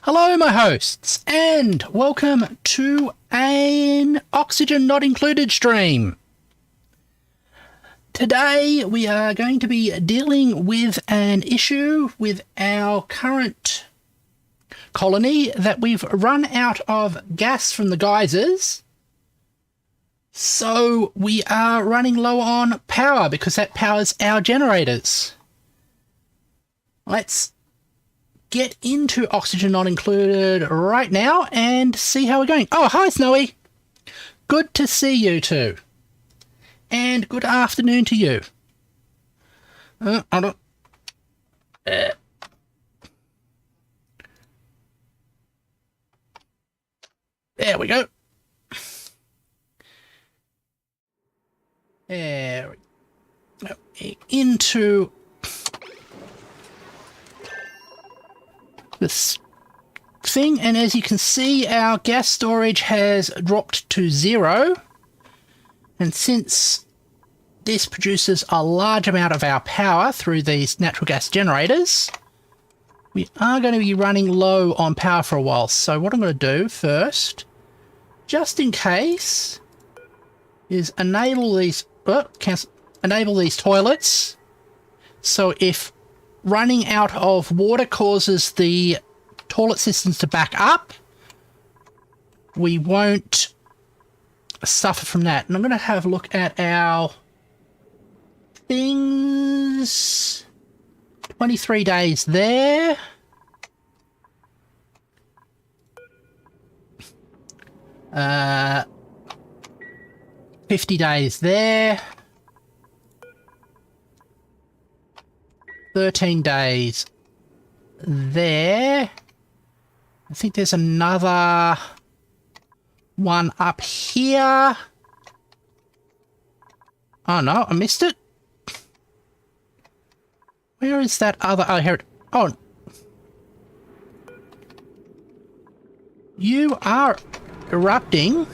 Hello, my hosts, and welcome to an Oxygen Not Included stream. Today, we are going to be dealing with an issue with our current colony that we've run out of gas from the geysers. So we are running low on power because that powers our generators. Let's get into Oxygen Not Included right now and see how we're going. Oh, hi, Snowy. Good to see you too. And good afternoon to you. There we go. There we go. Into this thing, and as you can see, our gas storage has dropped to 0. And since this produces a large amount of our power through these natural gas generators, we are going to be running low on power for a while. So what I'm going to do first, just in case, is enable these toilets. So if running out of water causes the toilet systems to back up, we won't suffer from that. And I'm going to have a look at our things. 23 days there. Uh, 50 days there. 13 days there. I think there's another one up here. Oh no, I missed it. Where is that other? Oh, here it. Oh. You are erupting.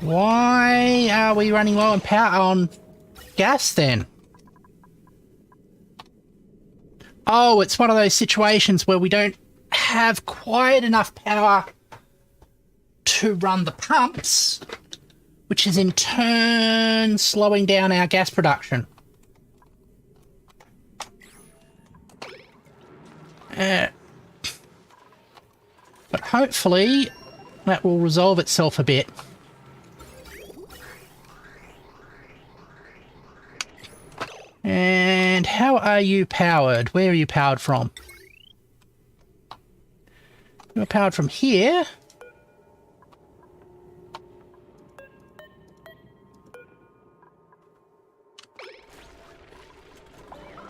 Why are we running low on power on gas then? Oh, it's one of those situations where we don't have quite enough power to run the pumps, which is in turn slowing down our gas production. But hopefully that will resolve itself a bit. And how are you powered? Where are you powered from? You're powered from here.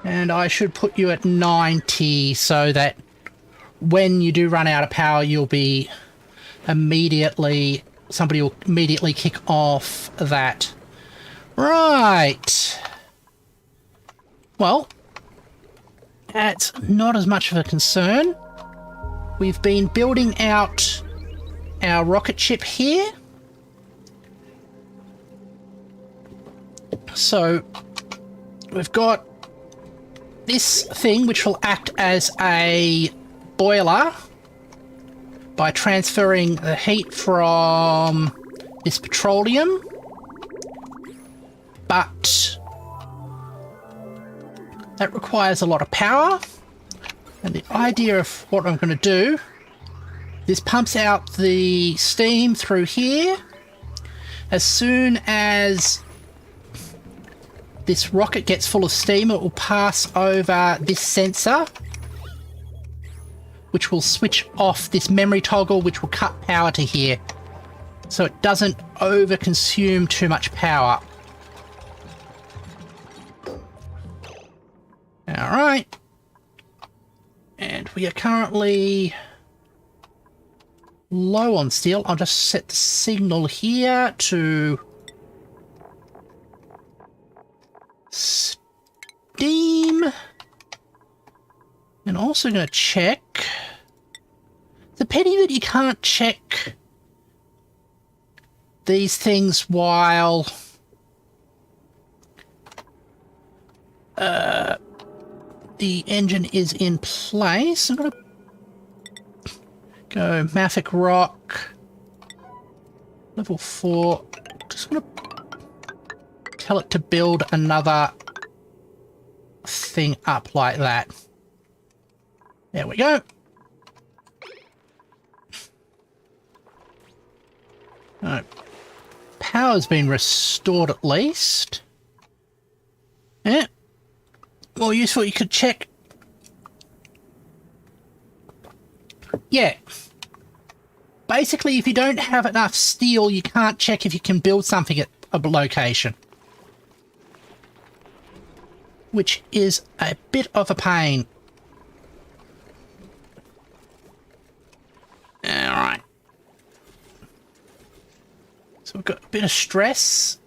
And I should put you at 90 so that when you do run out of power, you'll be immediately... somebody will immediately kick off that. Right. Well, that's not as much of a concern. We've been building out our rocket ship here. So we've got this thing which will act as a boiler by transferring the heat from this petroleum. But that requires a lot of power. And the idea of what I'm going to do is pumps out the steam through here. As soon as this rocket gets full of steam, it will pass over this sensor, which will switch off this memory toggle, which will cut power to here. So it doesn't over-consume too much power. Alright. And we are currently low on steel. I'll just set the signal here to steam. And also going to check. It's a pity that you can't check these things while the engine is in place. I'm going to go Mafic Rock, level 4. Just going to tell it to build another thing up like that. There we go. Right. Power's been restored at least. Yeah. More useful, you could check. Yeah. Basically, if you don't have enough steel, you can't check if you can build something at a location. Which is a bit of a pain. Alright. So we've got a bit of stress.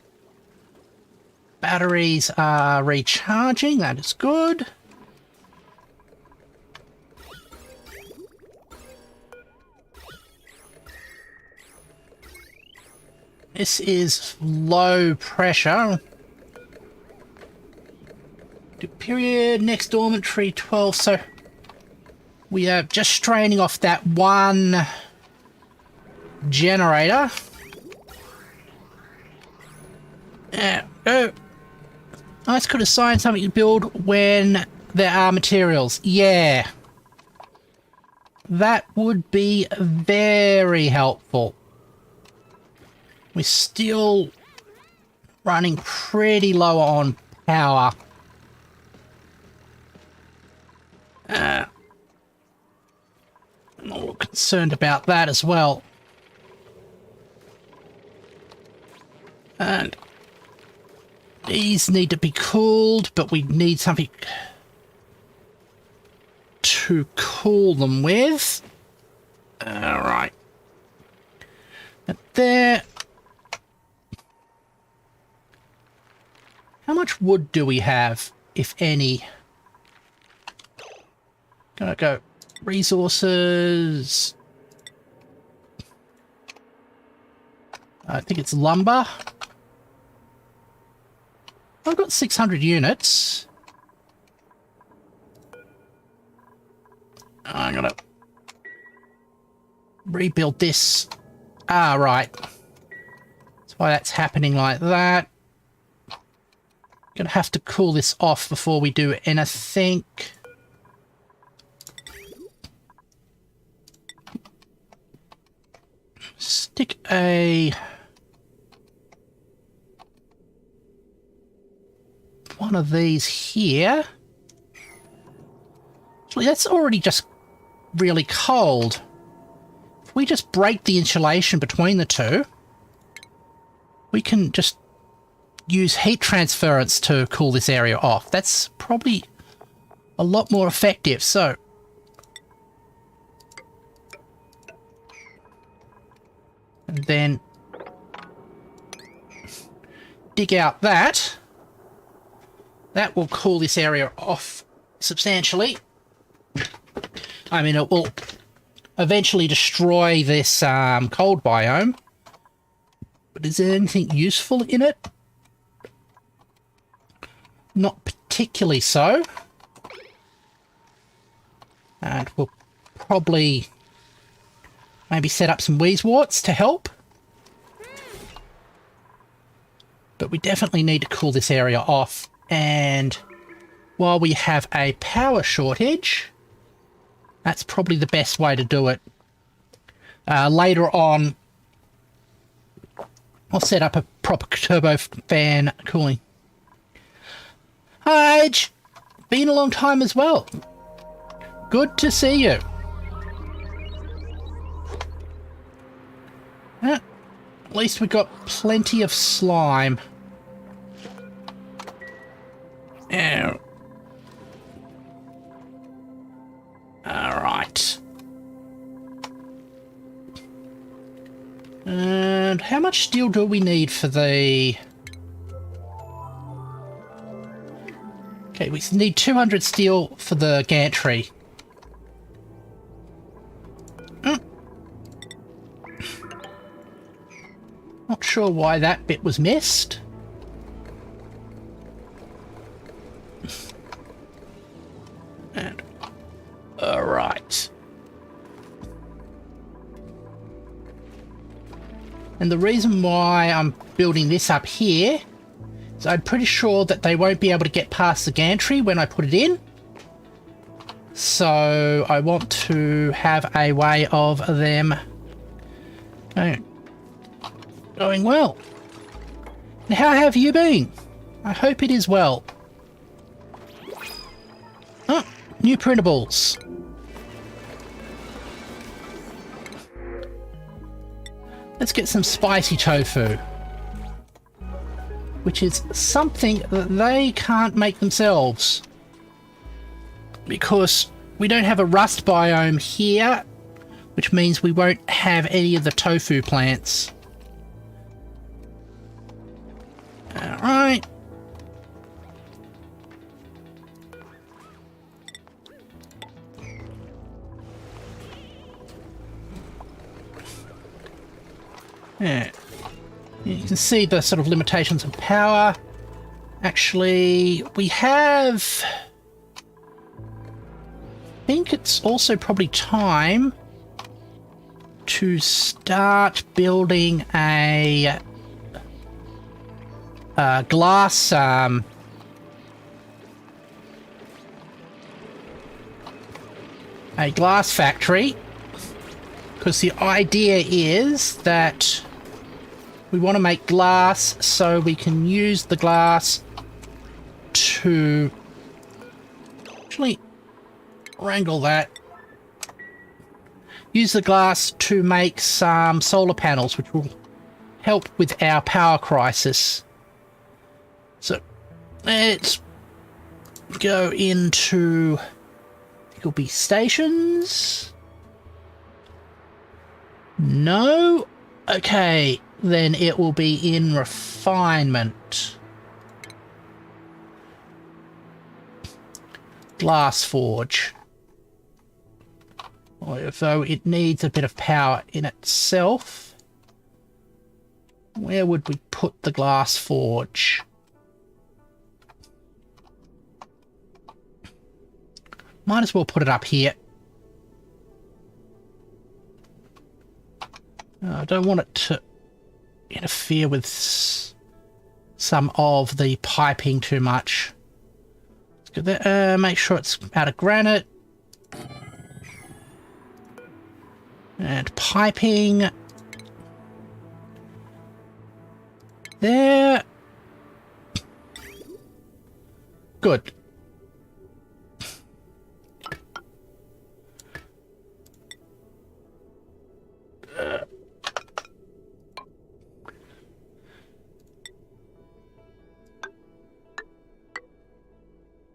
Batteries are recharging, that is good. This is low pressure. Period, next dormitory 12, so we are just straining off that one generator. Oh, nice, could assign something to build when there are materials. Yeah. That would be very helpful. We're still running pretty low on power. I'm a little concerned about that as well. And these need to be cooled, but we need something to cool them with. Alright. And there. How much wood do we have, if any? Gonna go resources. I think it's lumber. I've got 600 units. I'm gonna rebuild this. Ah, right. That's why that's happening like that. Gonna have to cool this off before we do anything. Stick a one of these here. Actually, that's already just really cold. If we just break the insulation between the two, we can just use heat transference to cool this area off. That's probably a lot more effective. So and then dig out that. That will cool this area off substantially. I mean, it will eventually destroy this cold biome. But is there anything useful in it? Not particularly so. And we'll probably maybe set up some wheezeworts to help. But we definitely need to cool this area off. And while we have a power shortage, that's probably the best way to do it. Later on, I'll set up a proper turbo fan cooling. Hi, Age. Been a long time as well. Good to see you. At least we got plenty of slime. Ow. Alright. And how much steel do we need for the... Okay, we need 200 steel for the gantry. Not sure why that bit was missed. And all right. And the reason why I'm building this up here is I'm pretty sure that they won't be able to get past the gantry when I put it in. So I want to have a way of them going well. And how have you been? I hope it is well. Oh, new printables. Let's get some spicy tofu, which is something that they can't make themselves because we don't have a rust biome here, which means we won't have any of the tofu plants. All right. Yeah. You can see the sort of limitations of power. Actually, we have... I think it's also probably time to start building a glass a glass factory, because the idea is that we want to make glass so we can use the glass to actually wrangle that. Use the glass to make some solar panels, which will help with our power crisis. So let's go into, I think it'll be stations. No? Okay, then it will be in refinement. Glass forge. Although it needs a bit of power in itself. Where would we put the glass forge? Might as well put it up here. I don't want it to interfere with some of the piping too much. Let's go there. Make sure it's out of granite. And piping. There. Good.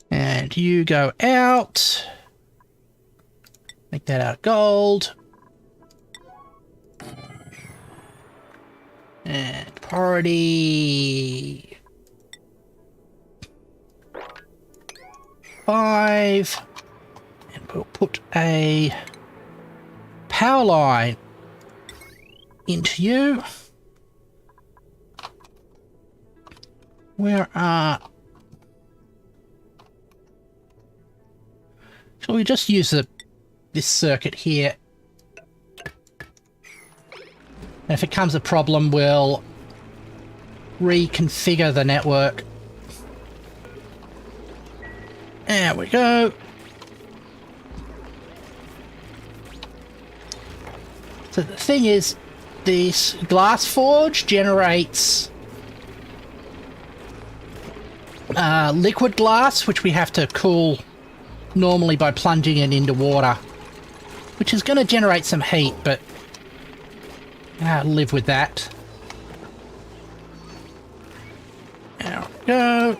And you go out. Make that out of gold. And priority 5. And we'll put a power line into you. Where are... Shall we just use this circuit here? And if it comes a problem, we'll reconfigure the network. There we go. So the thing is, this glass forge generates liquid glass, which we have to cool normally by plunging it into water, which is going to generate some heat, but I'll live with that. There we go.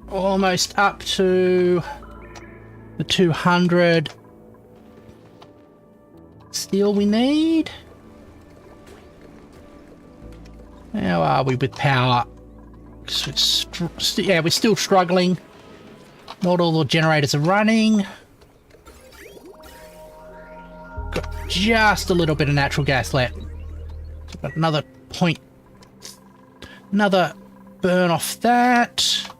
Almost up to the 200 steel we need. How are we with power? Yeah, we're still struggling. Not all the generators are running. Got just a little bit of natural gas left. So got another point. Another burn off that.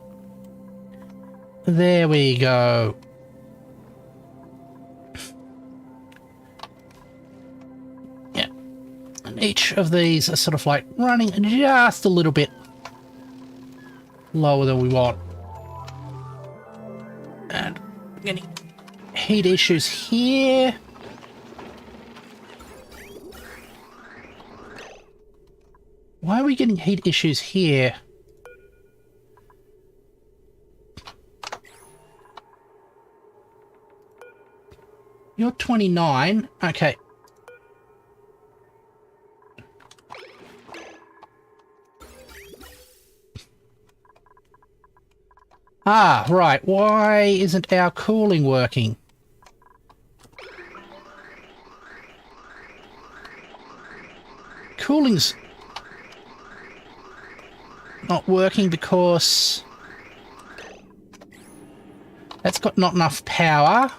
There we go. Yeah. And each of these are sort of like running just a little bit lower than we want. And getting heat issues here. Why are we getting heat issues here? You're 29. Okay. Ah, right. Why isn't our cooling working? Cooling's not working because that's got not enough power.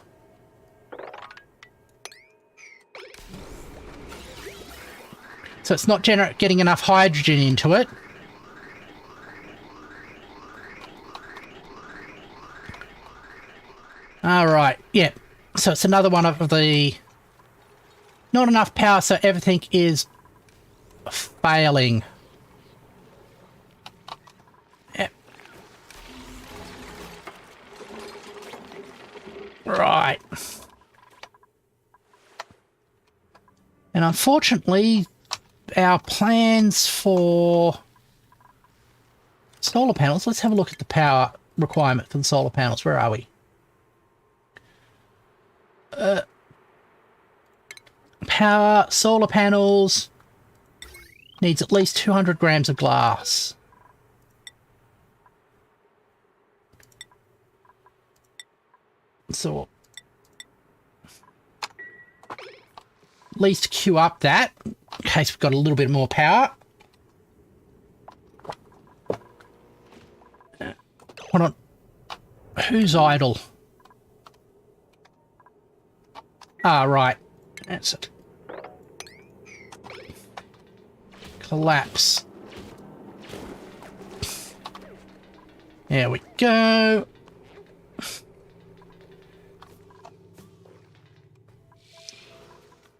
So it's not getting enough hydrogen into it. All right, yeah. So it's another one of the not enough power, so everything is failing. Yep. Right. And unfortunately, our plans for solar panels, let's have a look at the power requirement for the solar panels. Where are we? Power, solar panels, needs at least 200 grams of glass. So, at least queue up that, in case we've got a little bit more power. Hold on. Who's idle? Ah, right. That's it. Collapse. There we go.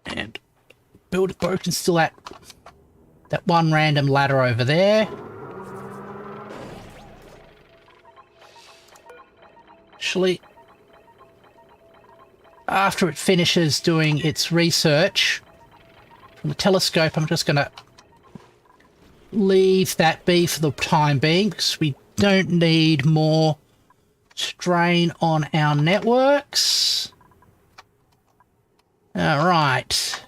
And build broken still at that one random ladder over there. Actually, after it finishes doing its research from the telescope, I'm just going to leave that be for the time being because we don't need more strain on our networks. All right.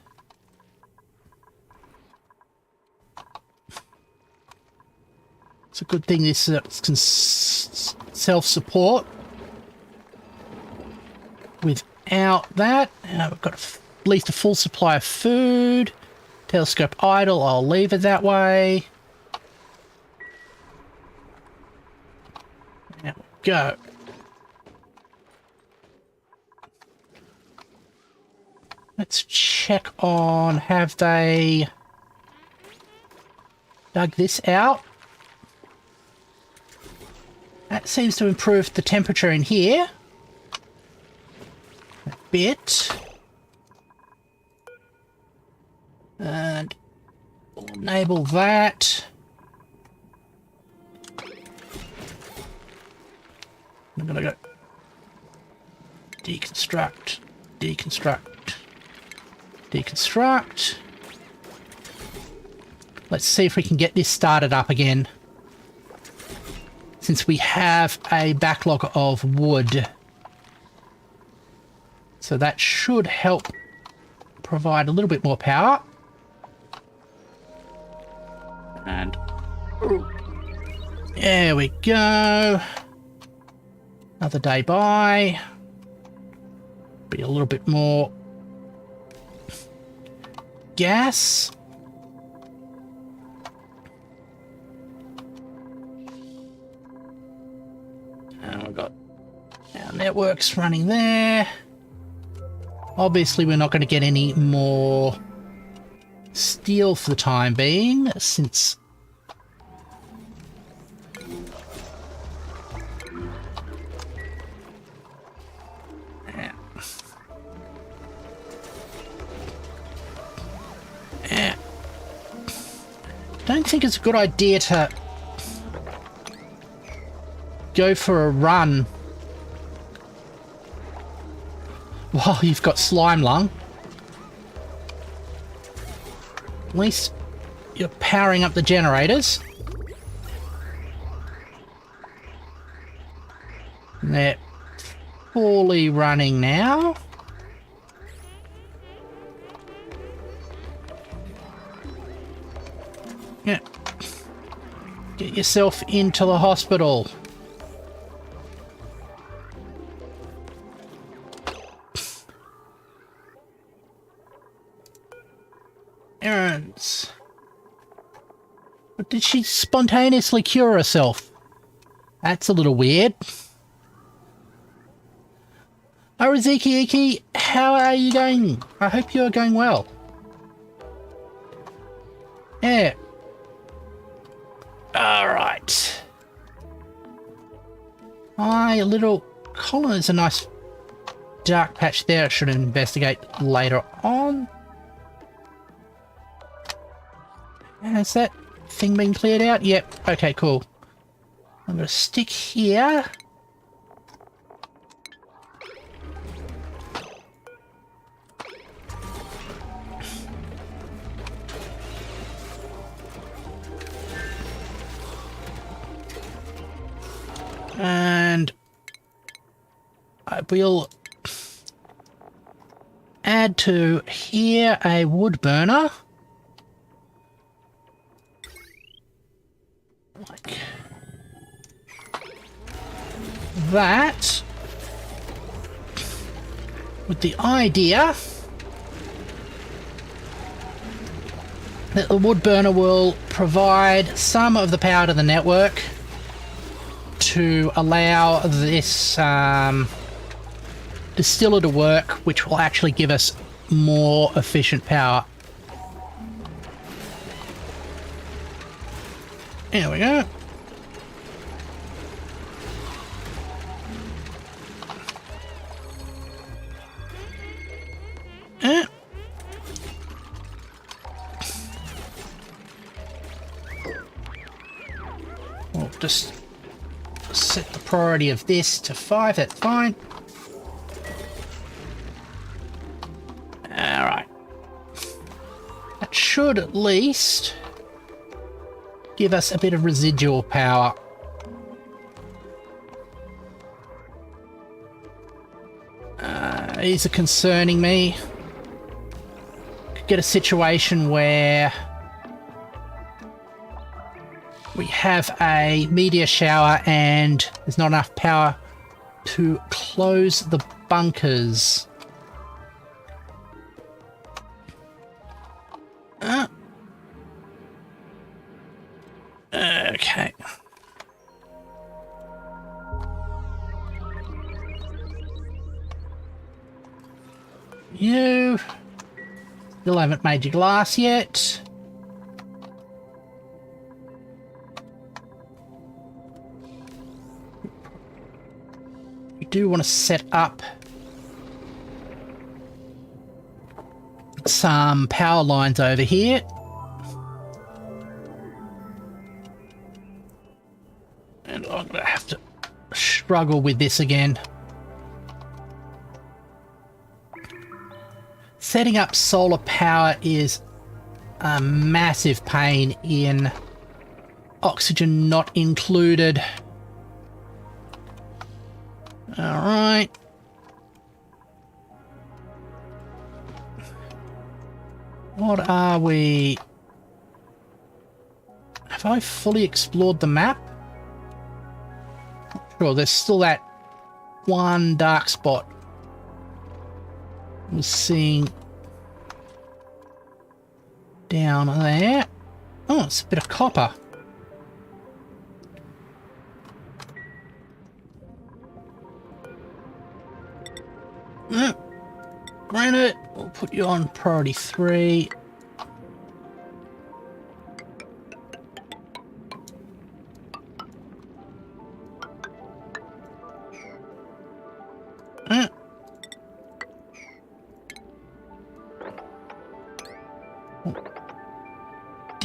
It's a good thing this can self-support. Without that, we've got at least a full supply of food. Telescope idle, I'll leave it that way. There we go. Let's check on, have they dug this out? That seems to improve the temperature in here a bit. And we'll enable that. I'm gonna go deconstruct, deconstruct, deconstruct. Let's see if we can get this started up again, since we have a backlog of wood. So that should help provide a little bit more power. And there we go. Another day by. Be a little bit more gas. And we've got our networks running there. Obviously, we're not going to get any more steel for the time being, since don't think it's a good idea to go for a run while you've got slime lung. At least you're powering up the generators. They're fully running now. Yeah. Get yourself into the hospital. Errands. But did she spontaneously cure herself? That's a little weird. Oh, Riziki, how are you going? I hope you're going well. Yeah. Alright. My little collar is a nice dark patch there. I should investigate later on. Has that thing been cleared out? Yep. Okay, cool. I'm going to stick here. And I will add to here a wood burner. Like that. With the idea that the wood burner will provide some of the power to the network to allow this distiller to work, which will actually give us more efficient power. There we go. We'll just set the priority of this to 5, that's fine. Alright. That should at least give us a bit of residual power. These are concerning me. Could get a situation where we have a meteor shower and there's not enough power to close the bunkers. Okay. You still haven't made your glass yet. We do want to set up some power lines over here. And I'm going to have to struggle with this again. Setting up solar power is a massive pain in oxygen not included. All right. What are we? Have I fully explored the map? Sure, there's still that one dark spot. We're seeing down there. Oh, it's a bit of copper. Granite, we'll put you on priority 3.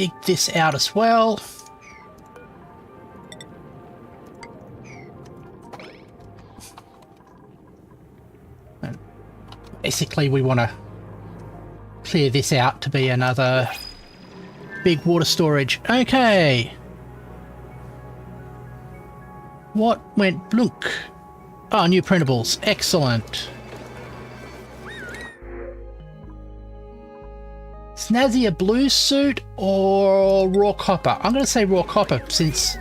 dig this out as well. And basically, we want to clear this out to be another big water storage. Okay. What went blunk? Oh, new printables. Excellent. Snazzy, a blue suit or raw copper? I'm going to say raw copper since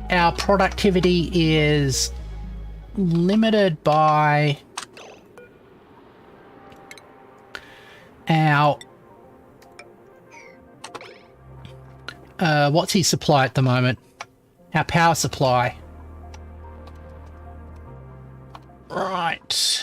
our productivity is limited by our what's his supply at the moment? Our power supply. Right.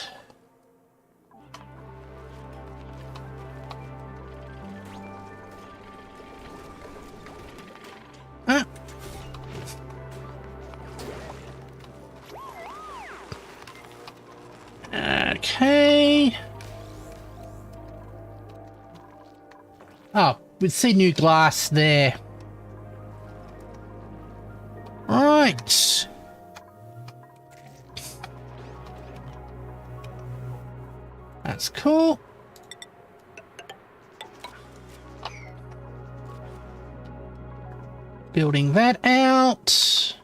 Okay. Oh, we see new glass there. Right. That's cool. Building that out.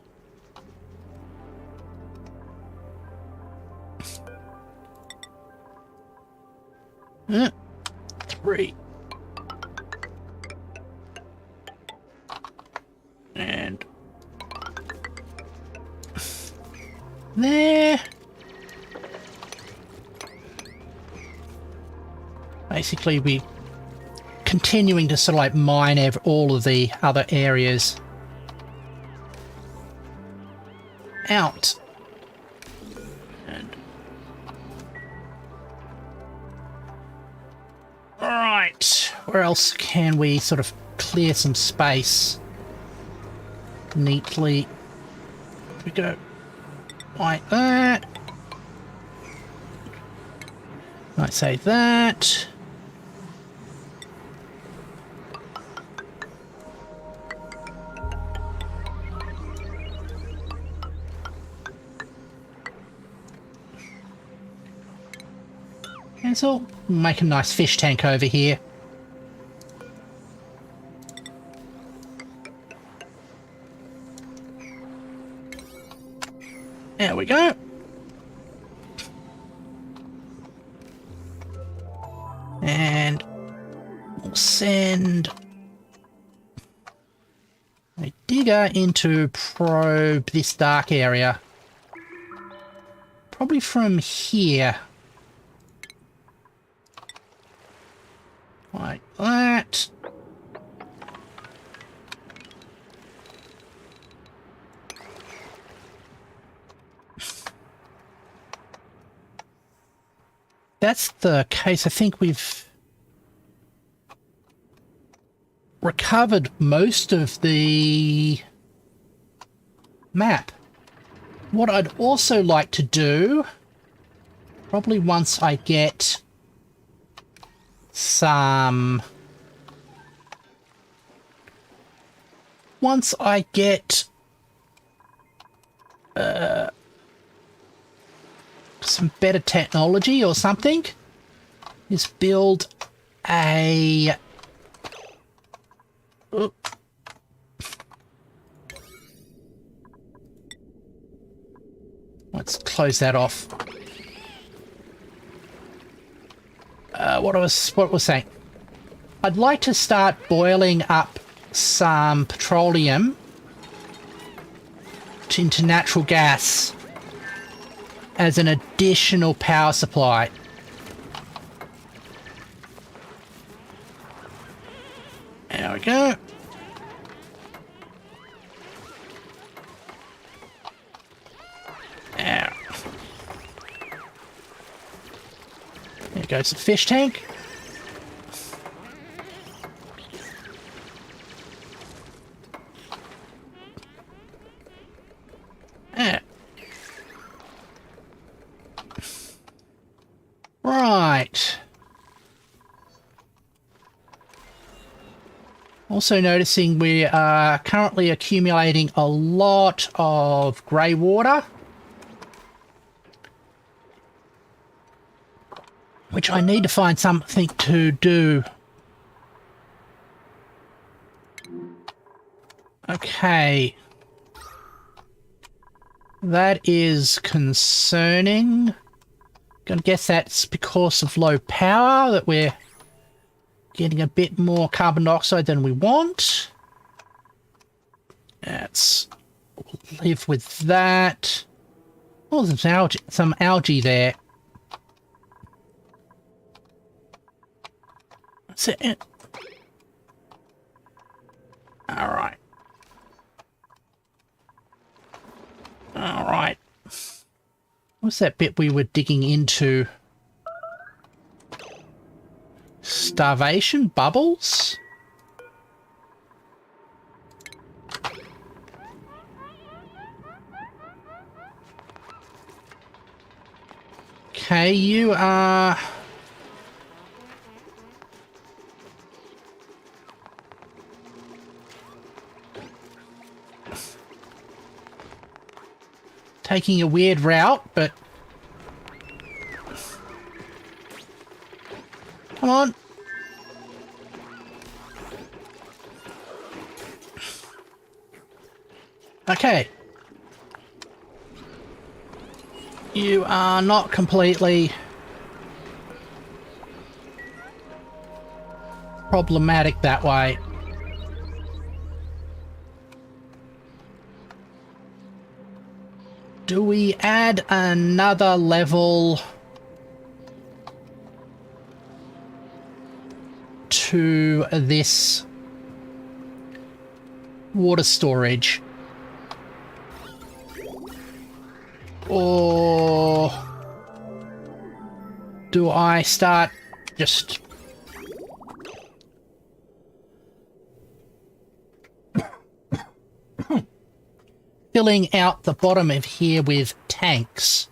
Three. And there. Basically, we continuing to sort of like mine all of the other areas out. And all right, where else can we sort of clear some space neatly? We go like that. Might say that. And so make a nice fish tank over here. There we go. And we'll send a digger into probe this dark area. Probably from here. Like that. That's the case. I think we've recovered most of the map. What I'd also like to do, probably once I get some... Once I get some better technology or something, is build a... Oh. Let's close that off. What was saying? I'd like to start boiling up some petroleum into natural gas as an additional power supply. There we go. There. There goes the fish tank. There. Right. Also noticing we are currently accumulating a lot of grey water, which I need to find something to do. Okay. That is concerning. Gonna guess that's because of low power that we're getting a bit more carbon dioxide than we want. Let's live with that. Oh, there's some algae there. That's it. Alright. Alright. What's that bit we were digging into? Starvation bubbles? Okay, you are... taking a weird route, but... come on. Okay. You are not completely problematic that way. Do we add another level to this water storage? Or do I start just filling out the bottom of here with tanks?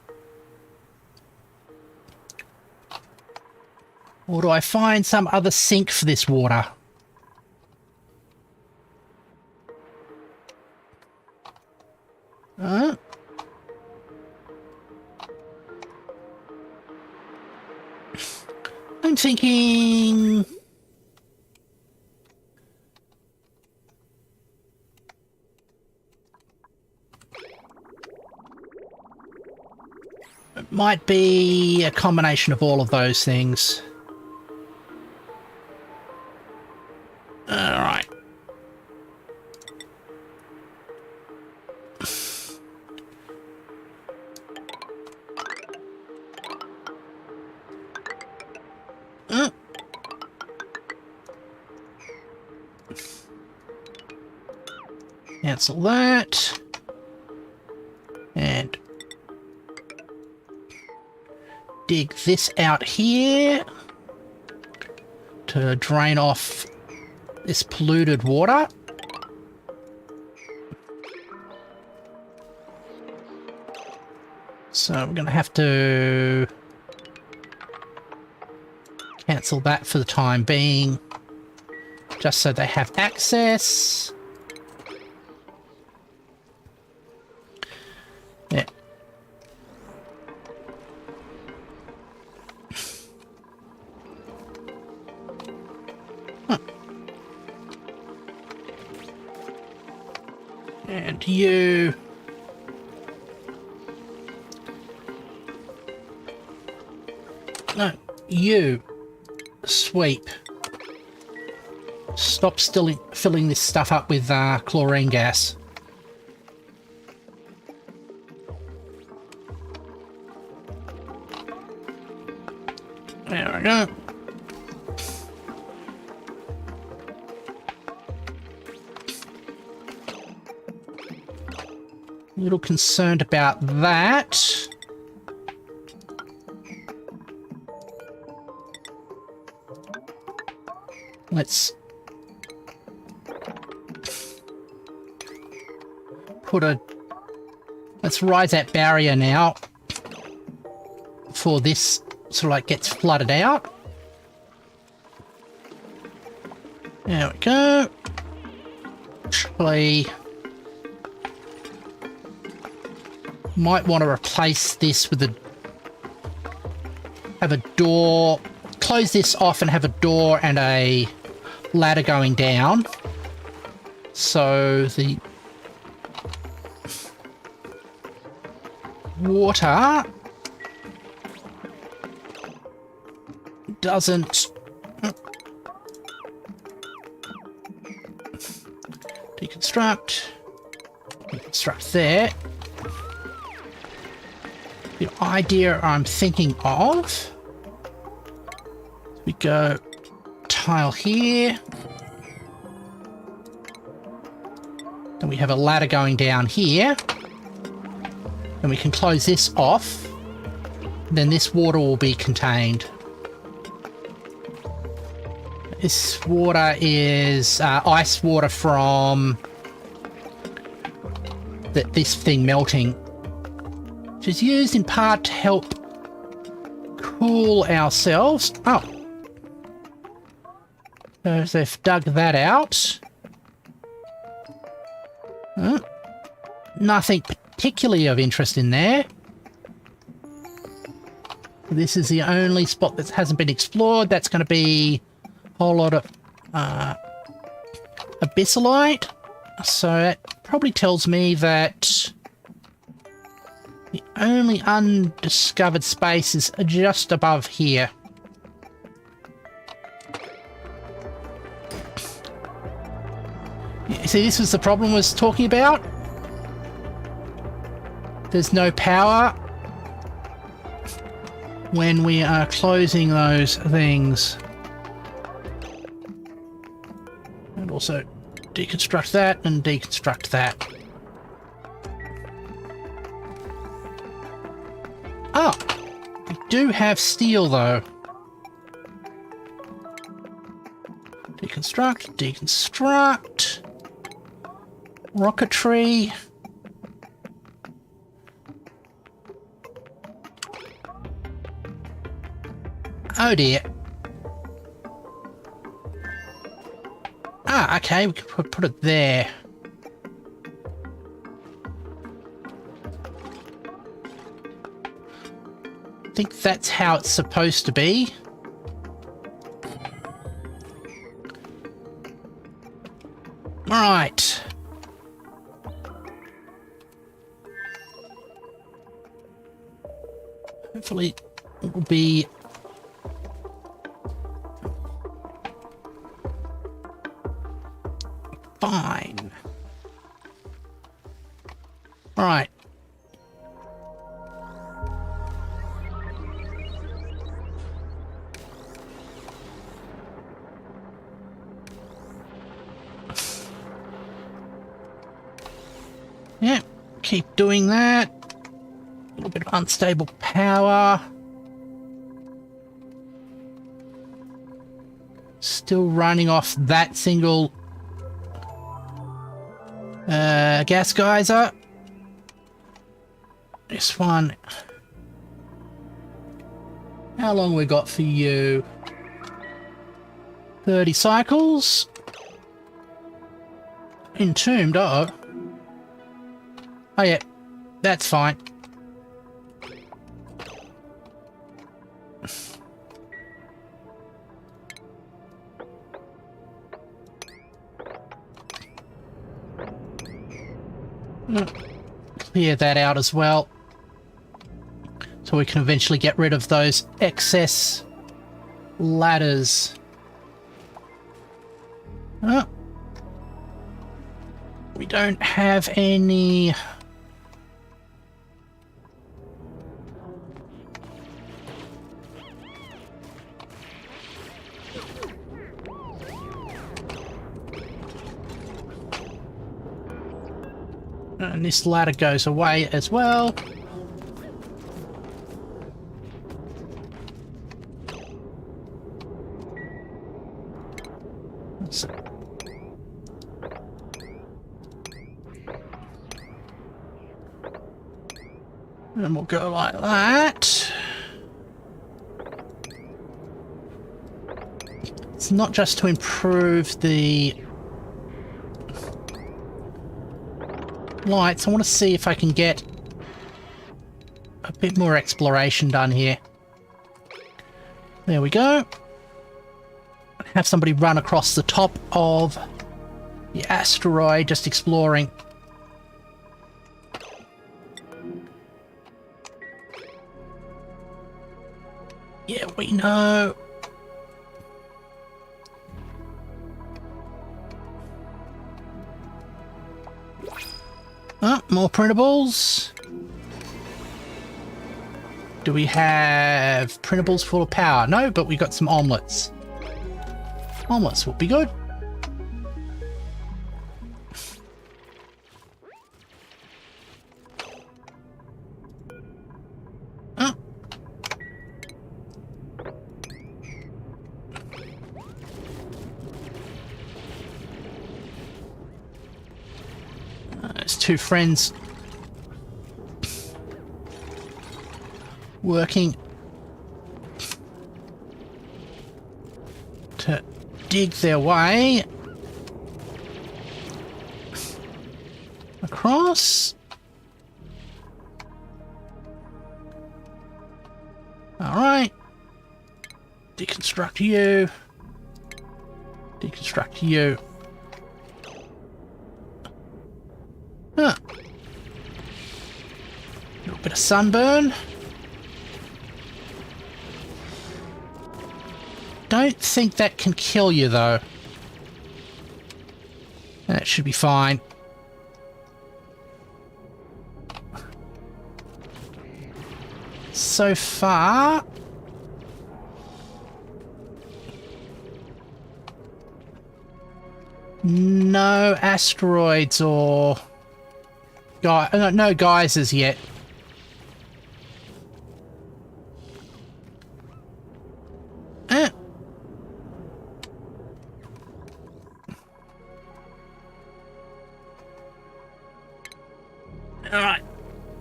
Or do I find some other sink for this water? I'm thinking... it might be a combination of all of those things. Alright. Cancel that. And dig this out here to drain off this polluted water. So we're going to have to cancel that for the time being, just so they have access. Yeah. Huh. And you... no, you sweep. Stop filling this stuff up with chlorine gas. There we go. A little concerned about that. Let's let's rise that barrier now before this sort of like gets flooded out. There we go. actually might want to replace this with have a door, close this off and have a door and a ladder going down. So the water doesn't deconstruct there. The idea I'm thinking of, we go tile here, then we have a ladder going down here, and we can close this off, then this water will be contained. This water is ice water from this thing melting, which is used in part to help cool ourselves. Oh. So they've dug that out. Nothing particularly of interest in there. This is the only spot that hasn't been explored. That's going to be a whole lot of abyssalite. So that probably tells me that the only undiscovered space is just above here. See, this was the problem I was talking about. There's no power when we are closing those things. And also deconstruct that and deconstruct that. Oh, we do have steel though. Deconstruct, deconstruct. Rocketry. Oh dear. Ah, okay, we could put it there. I think that's how it's supposed to be. Right. Hopefully it will be fine. All right. Yeah, keep doing that. A little bit of unstable power. Still running off that single gas geyser. This one. How long we got for you? 30 cycles. Entombed, uh-oh. Oh yeah, that's fine. Clear that out as well, so we can eventually get rid of those excess ladders. Oh. We don't have any... And this ladder goes away as well. And we'll go like that. It's not just to improve the lights. I want to see if I can get a bit more exploration done here. There we go. Have somebody run across the top of the asteroid, just exploring. Yeah, we know. Oh, more printables. Do we have printables full of power? No, but we got some omelets. Omelets will be good. Oh. There's two friends working to dig their way across. All right. Deconstruct you. Deconstruct you. Huh. A little bit of sunburn. Don't think that can kill you, though. That should be fine. So far... no asteroids or... no geysers yet. Alright,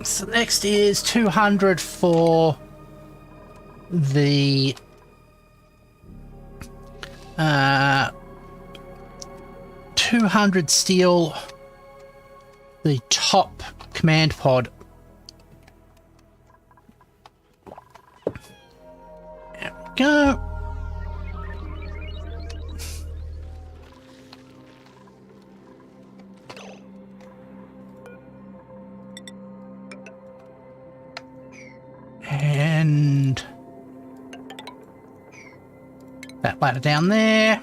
so next is 200 for the 200 steel, the top command pod. There we go. And that ladder down there.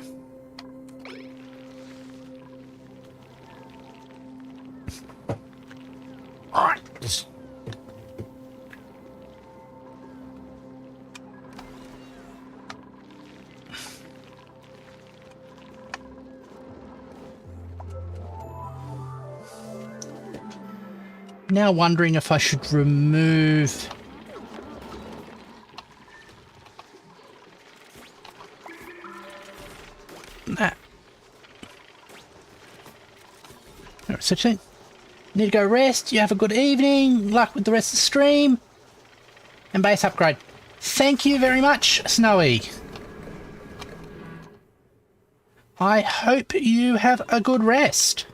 All right. Now wondering if I should remove that. Alright, so need to go rest. You have a good evening. Luck with the rest of the stream. And base upgrade. Thank you very much, Snowy. I hope you have a good rest.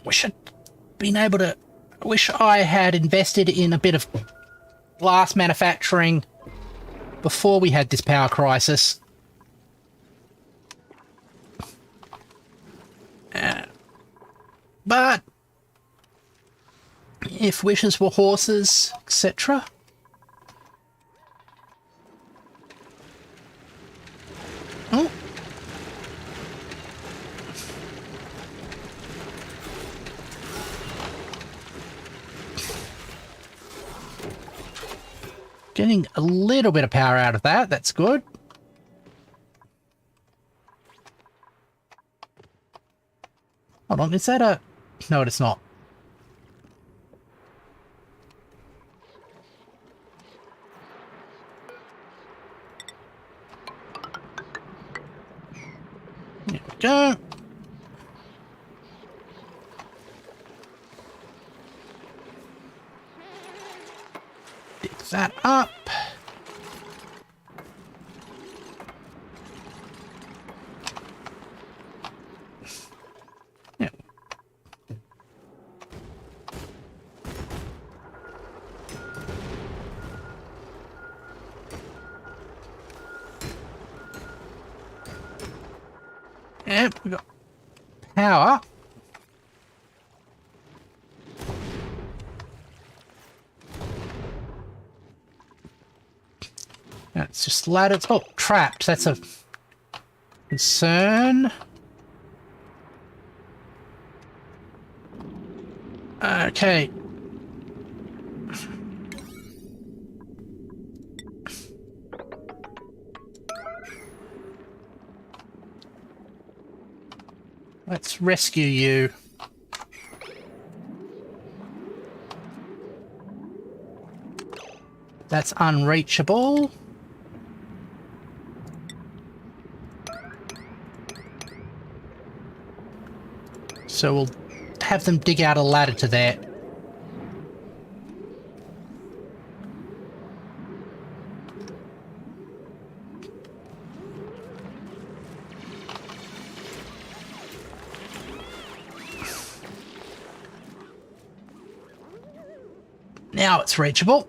Wish I'd been able to... wish I had invested in a bit of glass manufacturing before we had this power crisis. But if wishes were horses, etc. Oh. Getting a little bit of power out of that. That's good. Hold on, is that a... no, it's not. There we go. Dig that up. Yep, we got power. It's just ladders. Oh, trapped. That's a concern. Okay. Let's rescue you. That's unreachable. So we'll have them dig out a ladder to there. Now it's reachable.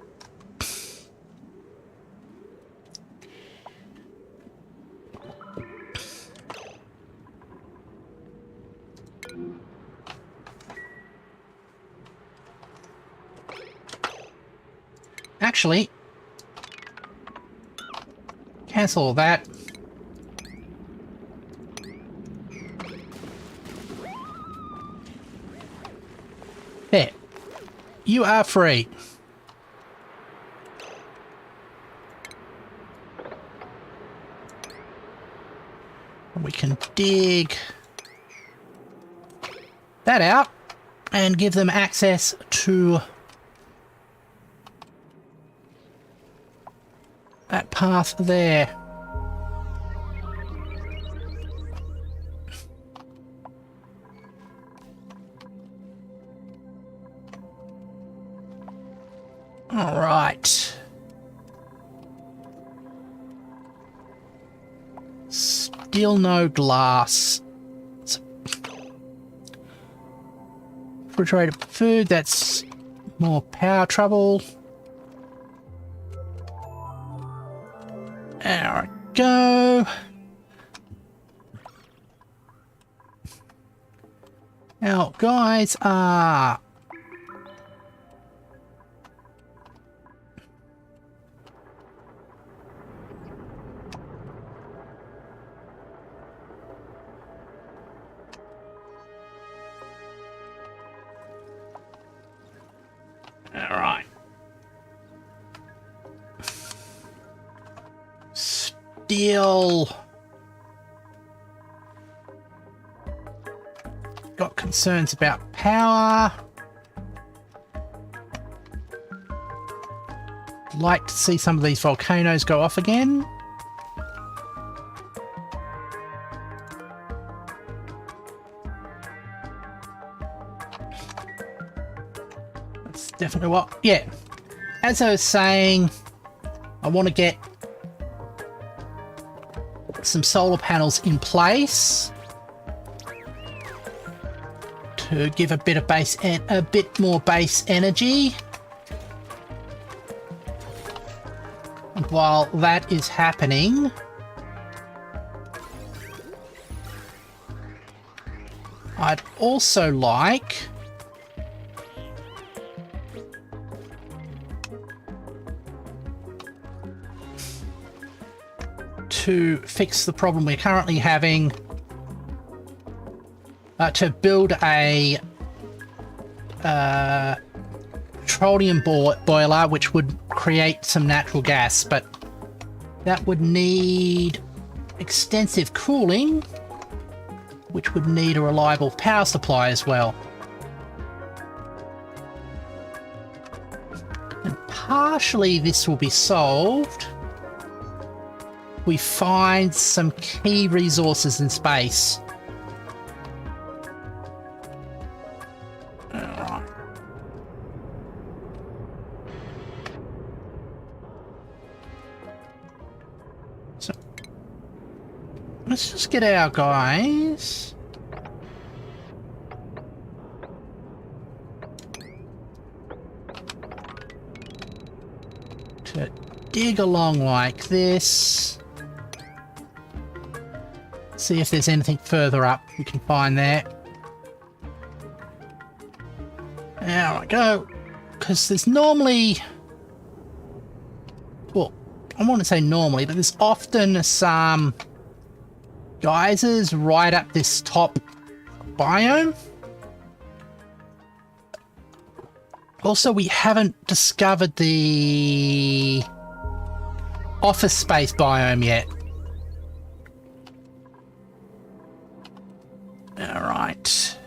Actually, cancel all that. There. You are free. We can dig that out and give them access to that path there. All right. Still no glass. Refrigerated food, that's more power trouble. There we go. Now, guys are... Alright. Still got concerns about power. Like to see some of these volcanoes go off again. That's definitely what... Yeah. As I was saying, I want to get some solar panels in place to give a bit of base and a bit more base energy. And while that is happening, I'd also like to fix the problem we're currently having, to build a petroleum boiler which would create some natural gas, but that would need extensive cooling, which would need a reliable power supply as well. And partially this will be solved. We find some key resources in space. Alright. So let's just get our guys. To dig along like this. See if there's anything further up we can find there. There I go. Because there's normally... Well, I want to say normally, but there's often some geysers right up this top biome. Also, we haven't discovered the office space biome yet. All right.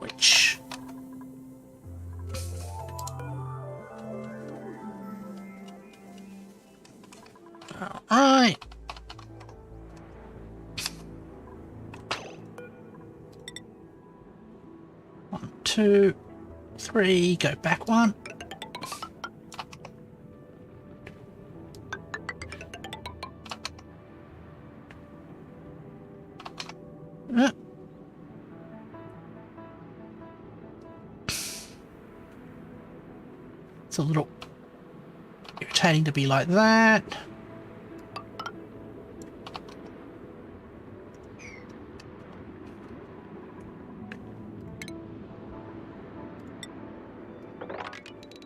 Which... All right. One, two, three, go back one. It's a little irritating to be like that.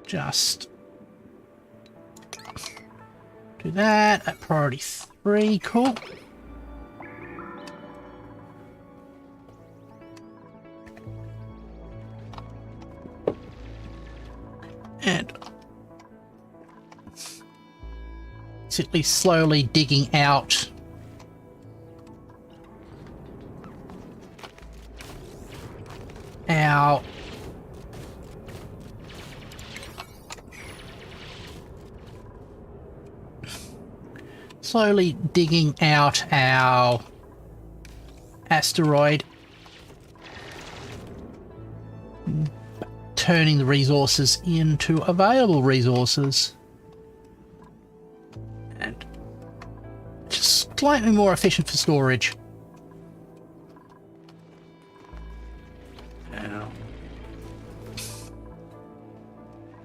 Just do that at priority 3, cool. And it's at least slowly digging out our asteroid, turning the resources into available resources and just slightly more efficient for storage.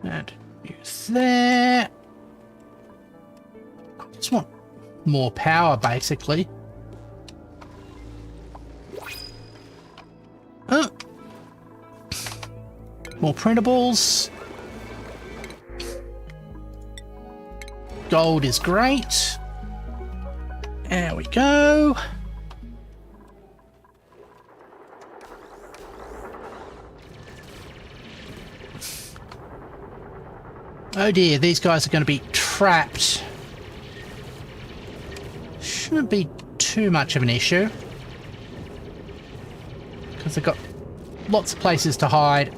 And use there. I just want more power, basically. Oh. More printables. Gold is great. There we go. Oh dear, these guys are going to be trapped. Shouldn't be too much of an issue, because they've got lots of places to hide.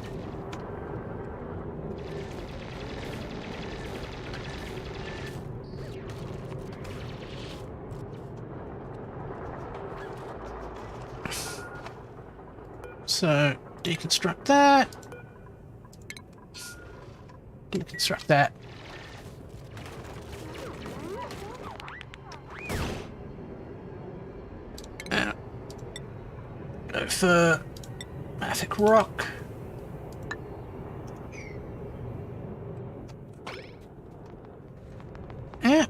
So, deconstruct that. Deconstruct that. Go for Mafic Rock. Yeah.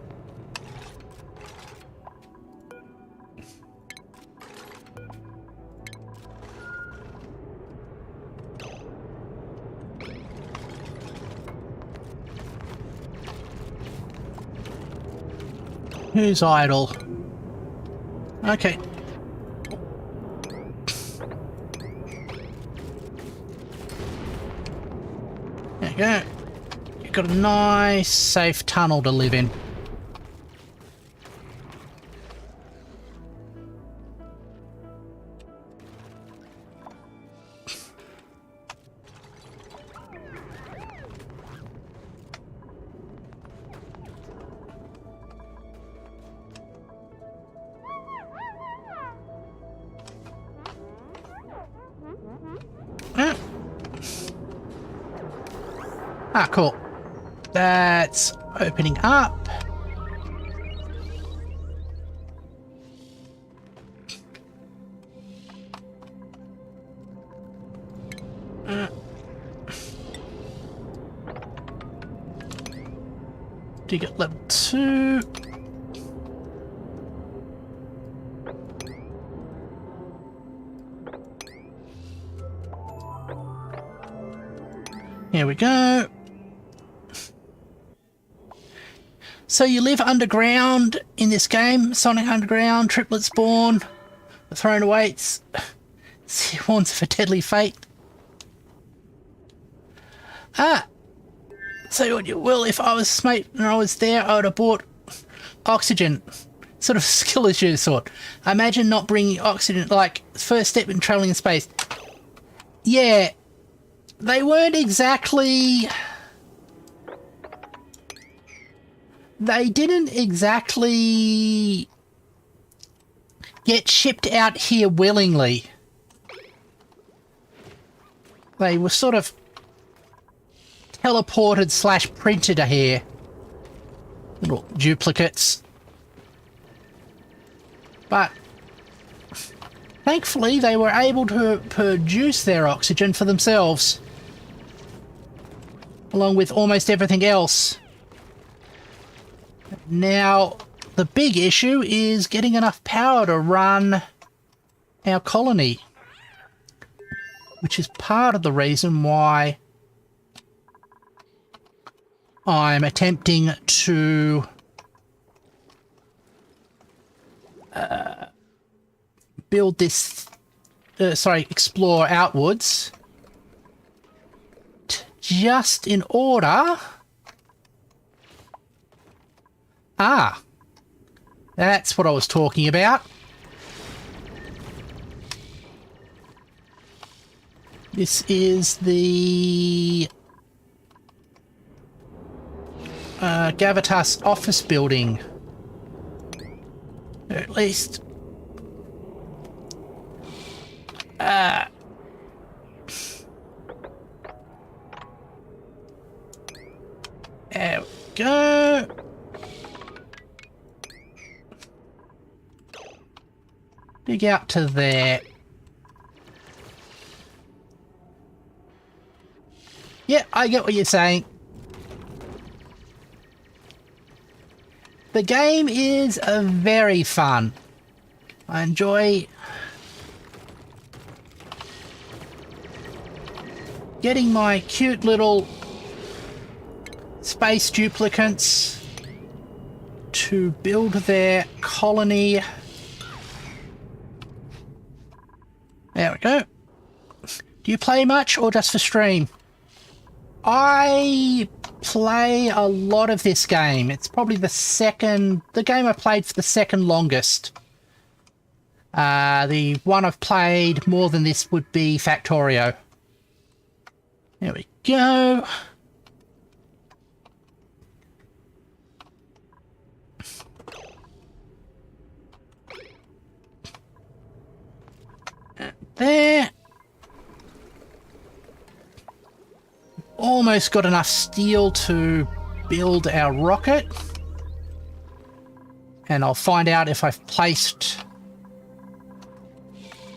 Who's idle? Okay. There you go. You've got a nice, safe tunnel to live in. Ah, cool. That's opening up. Dig at level 2. Here we go. So you live underground in this game, Sonic Underground, Triplet Spawn, the Thrown Awaits, Warns of a Deadly Fate. Say what you will, if I was smart and I was there, I would have bought oxygen. Sort of skill issue sort. Imagine not bringing oxygen, like, first step in travelling in space. Yeah, they weren't exactly... They didn't exactly get shipped out here willingly. They were sort of teleported / printed here. Little duplicates. But thankfully they were able to produce their oxygen for themselves. Along with almost everything else. Now, the big issue is getting enough power to run our colony. Which is part of the reason why I'm attempting to build this, explore outwards. Just in order... Ah, that's what I was talking about. This is the Gavitas office building. At least... there we go. Dig out to there. Yeah, I get what you're saying. The game is very fun. I enjoy getting my cute little space duplicates to build their colony. There we go. Do you play much or just for stream? I play a lot of this game. It's probably the game I played for the second longest. The one I've played more than this would be Factorio. There we go. There. Almost got enough steel to build our rocket. And I'll find out if I've placed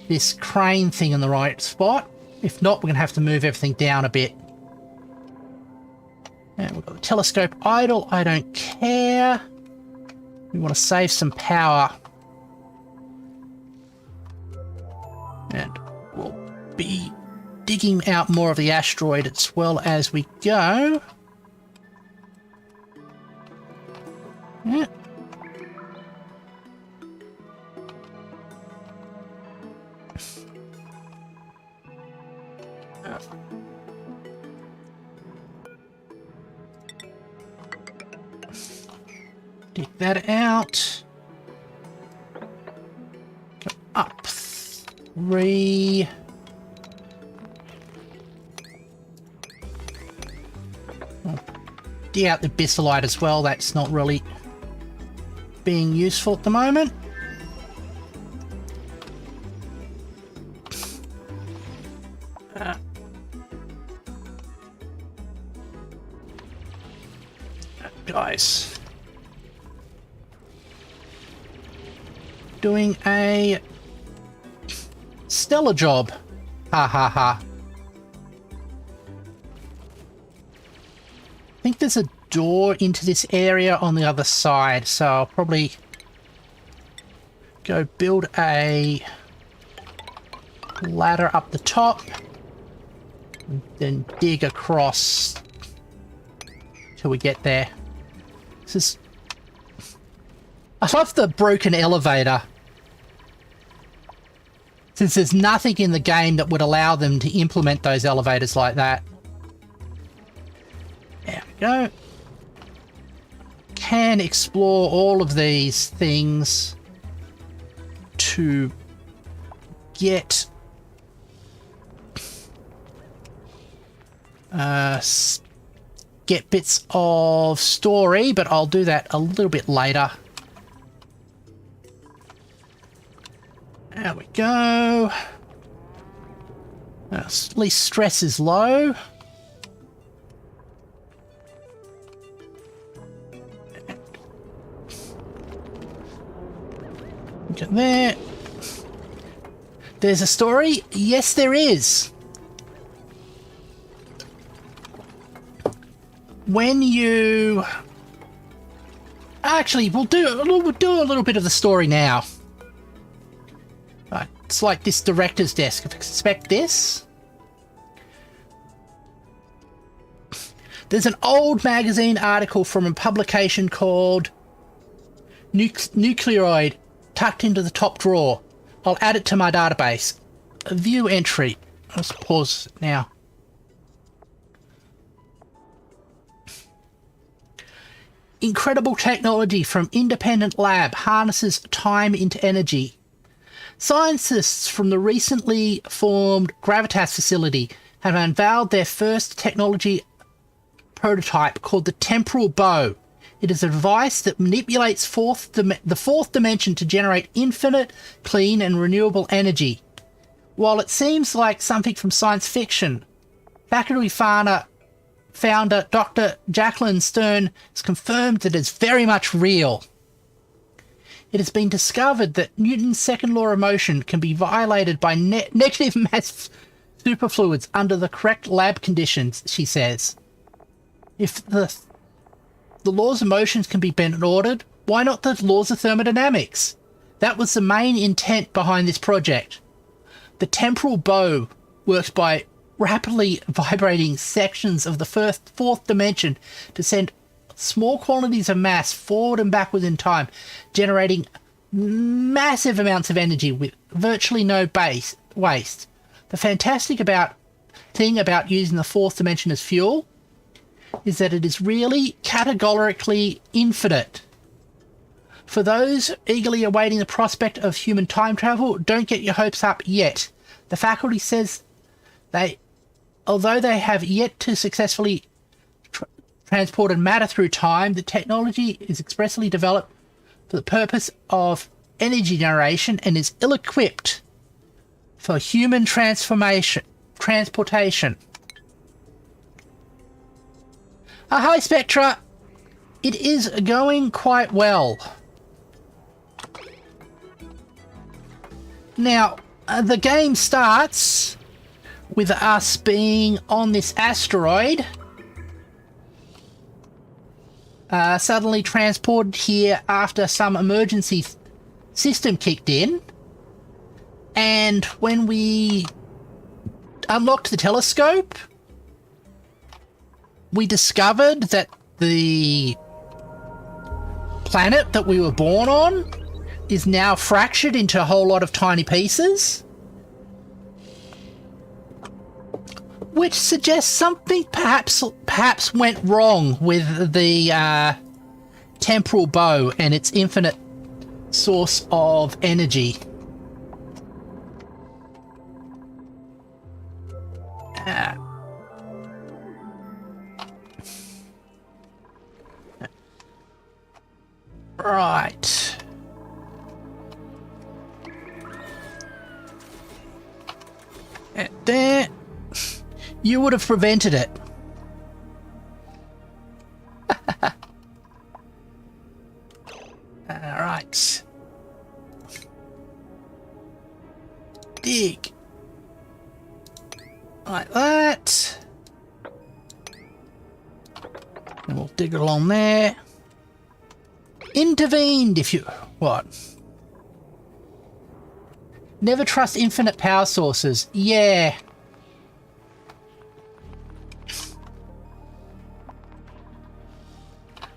this crane thing in the right spot. If not, we're going to have to move everything down a bit. And we've got the telescope idle. I don't care. We want to save some power. And we'll be digging out more of the asteroid as well as we go. Yeah. Dig that out. Go up 3. Dig out the bisylite as well. That's not really being useful at the moment. Guys, doing a stellar job. Ha ha ha. I think there's a door into this area on the other side, so I'll probably go build a ladder up the top and then dig across till we get there. This is... I love the broken elevator, since there's nothing in the game that would allow them to implement those elevators like that. There we go. Can explore all of these things to get bits of story, but I'll do that a little bit later. There we go. At least stress is low. Look at there. There's a story? Yes, there is. When you... Actually, we'll do a little bit of the story now. Right, it's like this director's desk. Expect this. There's an old magazine article from a publication called Nucleoid tucked into the top drawer. I'll add it to my database. A view entry. Let's pause now. Incredible technology from independent lab harnesses time into energy. Scientists from the recently formed Gravitas facility have unveiled their first technology prototype called the temporal bow. It is a device that manipulates the fourth dimension to generate infinite, clean and renewable energy. While it seems like something from science fiction, faculty founder Dr. Jacqueline Stern has confirmed that it's very much real. It has been discovered that Newton's second law of motion can be violated by negative mass superfluids under the correct lab conditions, she says. If the laws of motion can be bent and ordered, why not the laws of thermodynamics? That was the main intent behind this project. The temporal bow works by rapidly vibrating sections of the fourth dimension to send small quantities of mass forward and backward in time, generating massive amounts of energy with virtually no waste. The fantastic thing about using the fourth dimension as fuel is that it is really categorically infinite. For those eagerly awaiting the prospect of human time travel, don't get your hopes up yet. The faculty says although they have yet to successfully transported matter through time, the technology is expressly developed for the purpose of energy generation and is ill-equipped for human transportation. Hi, Spectra. It is going quite well. Now, the game starts with us being on this asteroid, suddenly transported here after some emergency system kicked in, and when we unlocked the telescope, we discovered that the planet that we were born on is now fractured into a whole lot of tiny pieces, which suggests something perhaps went wrong with the temporal bow and its infinite source of energy. Right. There. You would have prevented it. Alright. Dig. Like that. And we'll dig along there. Intervened if you... What? Never trust infinite power sources. Yeah.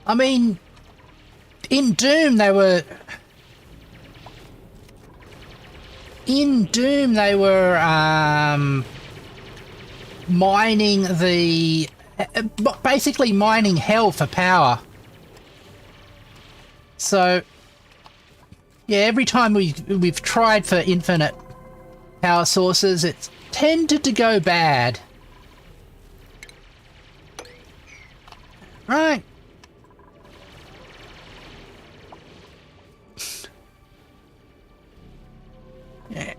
I mean, in Doom they were... mining the... basically mining hell for power. So, yeah, every time we've tried for infinite power sources, it's tended to go bad. Right. Yeah.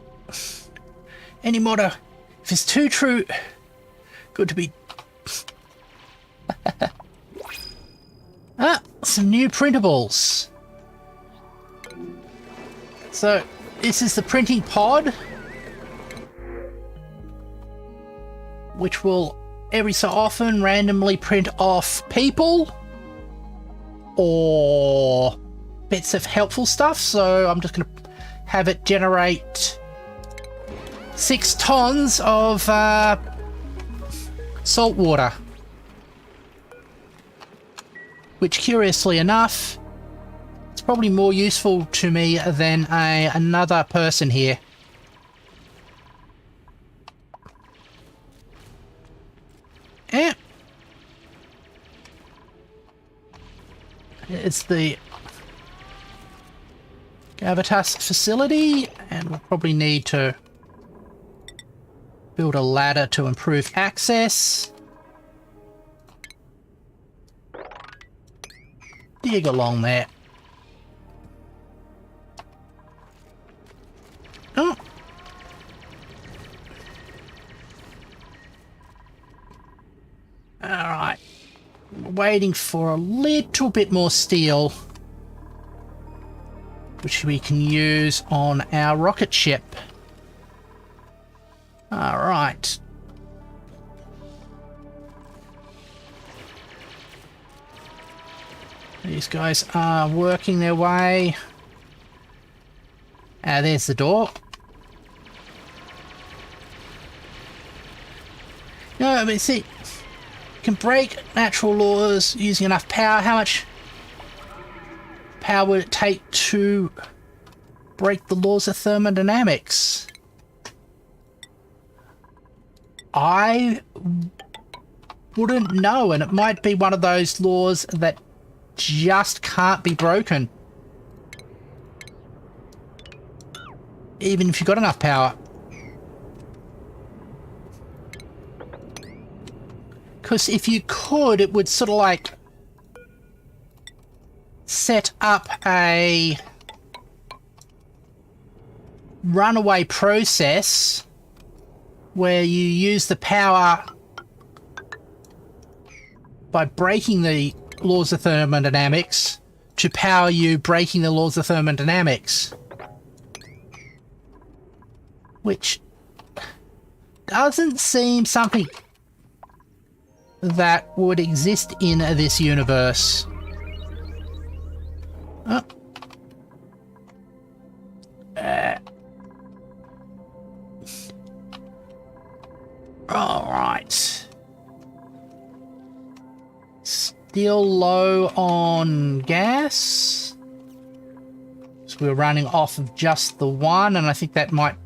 Any more to... If it's too true... Good to be... Ah, some new printables. So, this is the printing pod, which will every so often randomly print off people or bits of helpful stuff. So I'm just going to have it generate 6 tons of salt water, which curiously enough, it's probably more useful to me than another person here. Yeah. It's the Gravitas facility, and we'll probably need to build a ladder to improve access. Dig along there. Oh. Alright. Waiting for a little bit more steel, which we can use on our rocket ship. Alright. These guys are working their way. There's the door. No, but see, you can break natural laws using enough power. How much power would it take to break the laws of thermodynamics? I wouldn't know, and it might be one of those laws that just can't be broken, even if you've got enough power. Because if you could, it would sort of like set up a runaway process where you use the power by breaking the laws of thermodynamics to power you breaking the laws of thermodynamics, which doesn't seem something that would exist in this universe. Oh. All right. Still low on gas. So we're running off of just the one, and I think that might...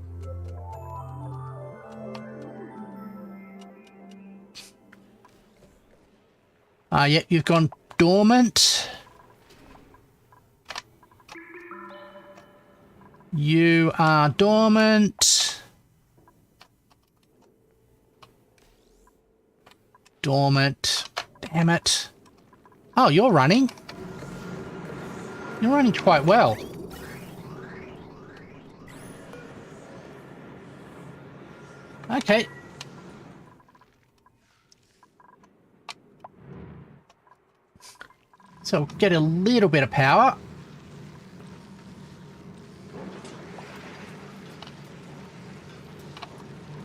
Yep, you've gone dormant. You are dormant. Dormant. Damn it. Oh, you're running. You're running quite well. Okay. So get a little bit of power.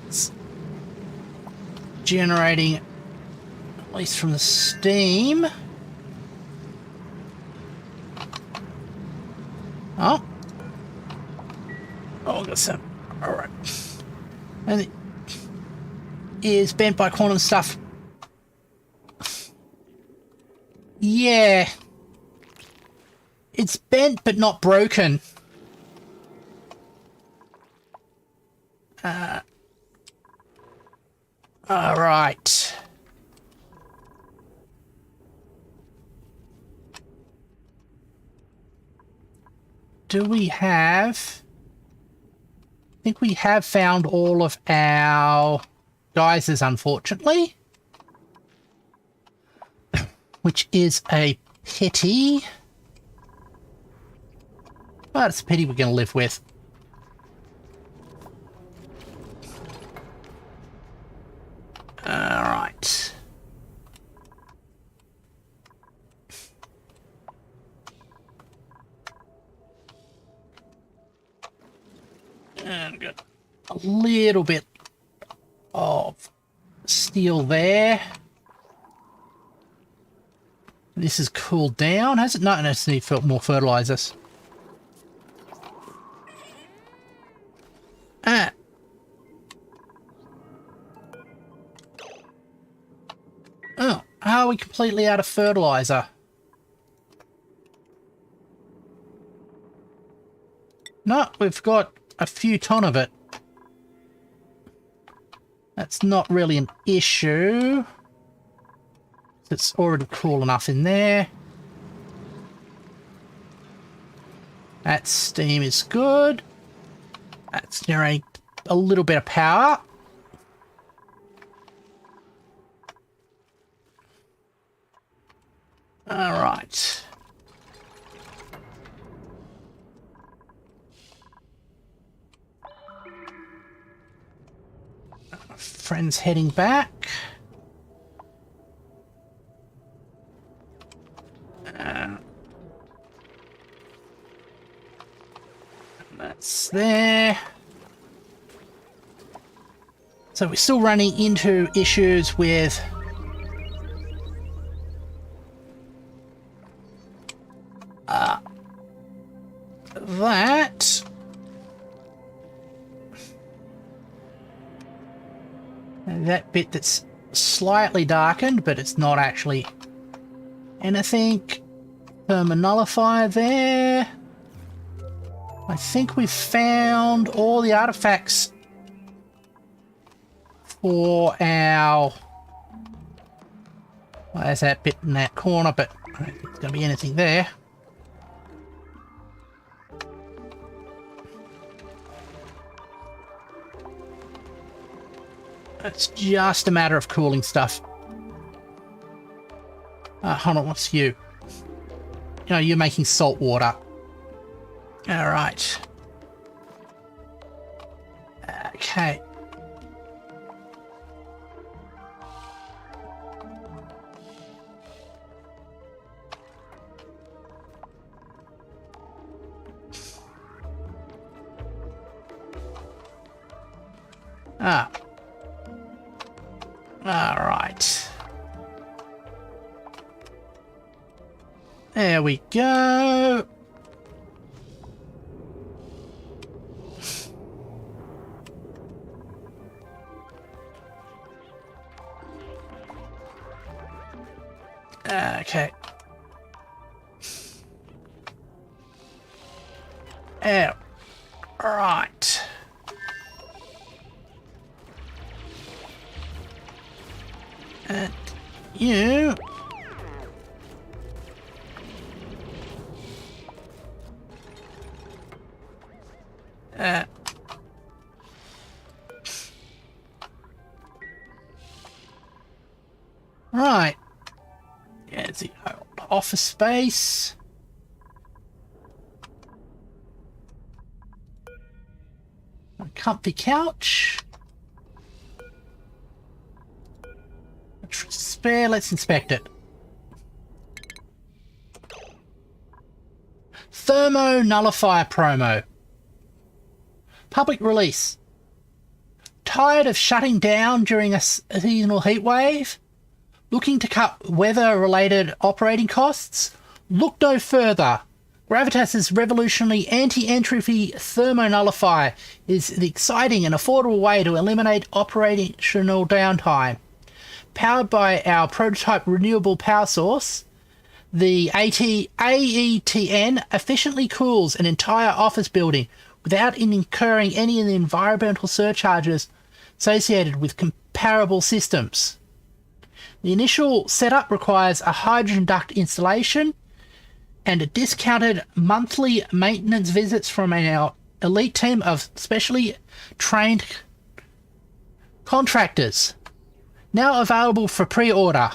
It's generating, at least from the steam. Oh. Oh, I got some. Alright. And it is bent by quantum stuff. Yeah. It's bent but not broken. Alright. Do we have... I think we have found all of our geysers, unfortunately. Which is a pity. But it's a pity we're going to live with. Alright. And got a little bit of steel there. This has cooled down, has it? No, it needs more fertilizers. Ah. Oh, are we completely out of fertilizer? No, we've got a few ton of it. That's not really an issue. It's already cool enough in there. That steam is good. That's generating a little bit of power. All right. Friends heading back. That's there. So we're still running into issues with that. And that bit that's slightly darkened, but it's not actually anything. Thermonullifier there. I think we've found all the artifacts for our... Well, there's that bit in that corner, but I don't think there's going to be anything there. It's just a matter of cooling stuff. Hold on, what's you? You know, you're making salt water. All right. Okay. Ah. All right. There we go. Okay. Oh, right. And you. Right. Yeah, it's the old office space. A comfy couch. Spare, let's inspect it. Thermonullifier promo. Public release. Tired of shutting down during a seasonal heat wave? Looking to cut weather-related operating costs? Look no further. Gravitas's revolutionary anti-entropy thermonullifier is an exciting and affordable way to eliminate operational downtime. Powered by our prototype renewable power source, the AETN efficiently cools an entire office building without incurring any of the environmental surcharges associated with comparable systems. The initial setup requires a hydrogen duct installation and a discounted monthly maintenance visits from our elite team of specially trained contractors. Now available for pre-order.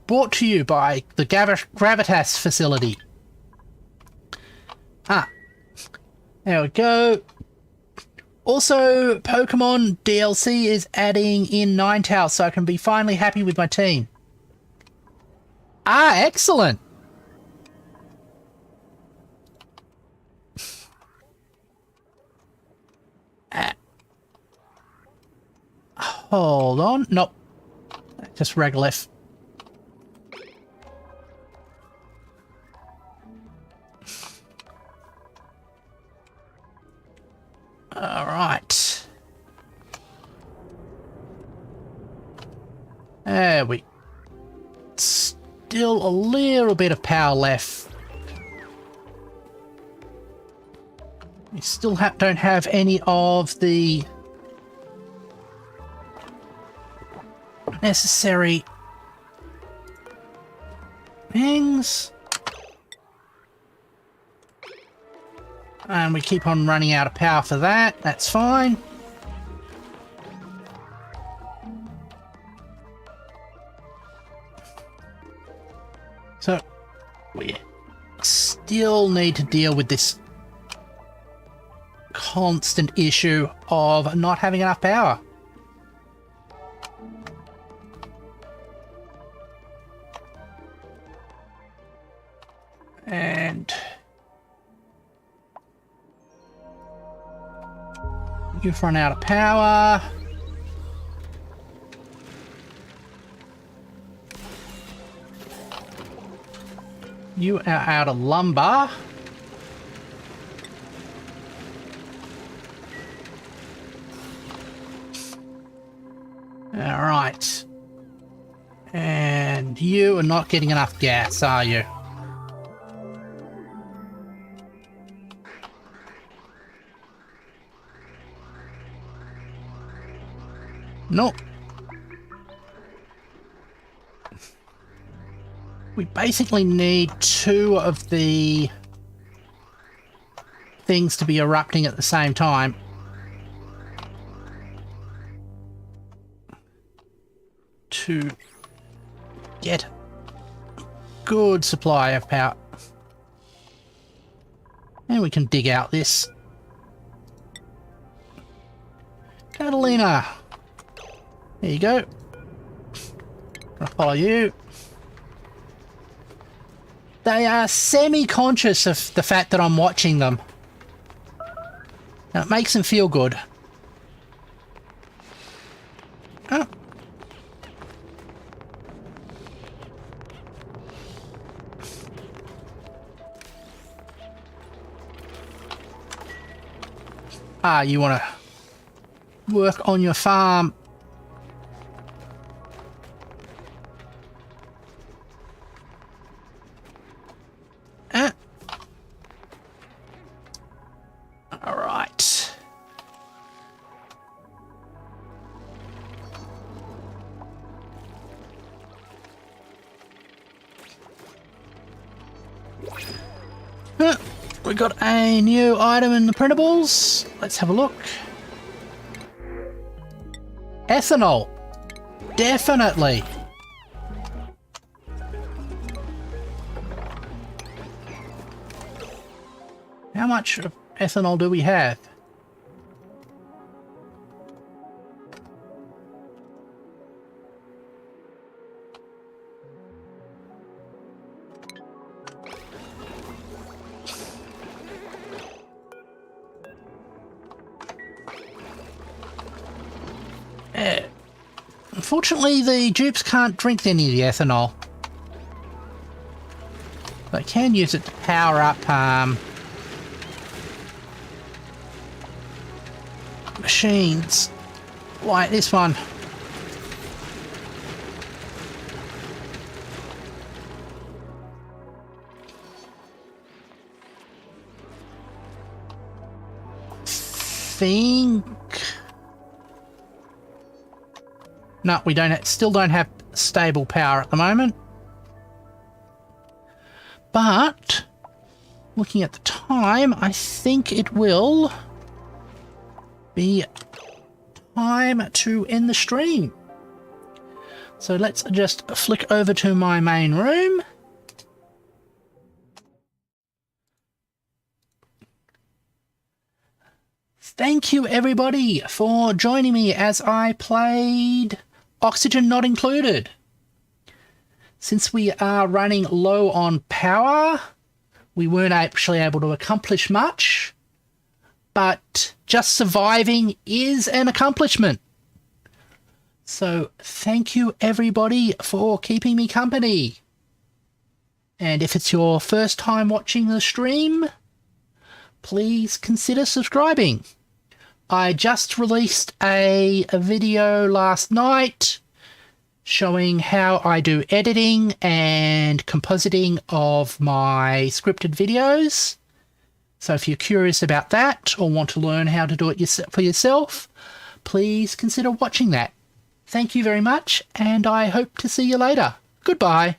Brought to you by the Gravitas facility. There we go. Also, Pokemon DLC is adding in Ninetales, so I can be finally happy with my team. Excellent. Hold on. Nope. Just Regolith. All right. There we... Still a little bit of power left. We still don't have any of the necessary things. And we keep on running out of power for that. That's fine. So, we still need to deal with this constant issue of not having enough power. And you've run out of power. You are out of lumber. All right. And you are not getting enough gas, are you? Nope. We basically need two of the things to be erupting at the same time. To get a good supply of power. And we can dig out this. Catalina. There you go. I'll follow you. They are semi-conscious of the fact that I'm watching them. And it makes them feel good. Oh. You want to work on your farm. All right. We got a new item in the printables. Let's have a look. Ethanol. Definitely. How much of ethanol do we have? Unfortunately, the dupes can't drink any of the ethanol. I can use it to power up machines like this one. No, we still don't have stable power at the moment. But looking at the time, I think it will be time to end the stream. So let's just flick over to my main room. Thank you everybody for joining me as I played Oxygen Not Included. Since we are running low on power, we weren't actually able to accomplish much, but just surviving is an accomplishment. So thank you everybody for keeping me company. And if it's your first time watching the stream, please consider subscribing. I just released a video last night showing how I do editing and compositing of my scripted videos. So if you're curious about that or want to learn how to do it for yourself, please consider watching that. Thank you very much, and I hope to see you later. Goodbye.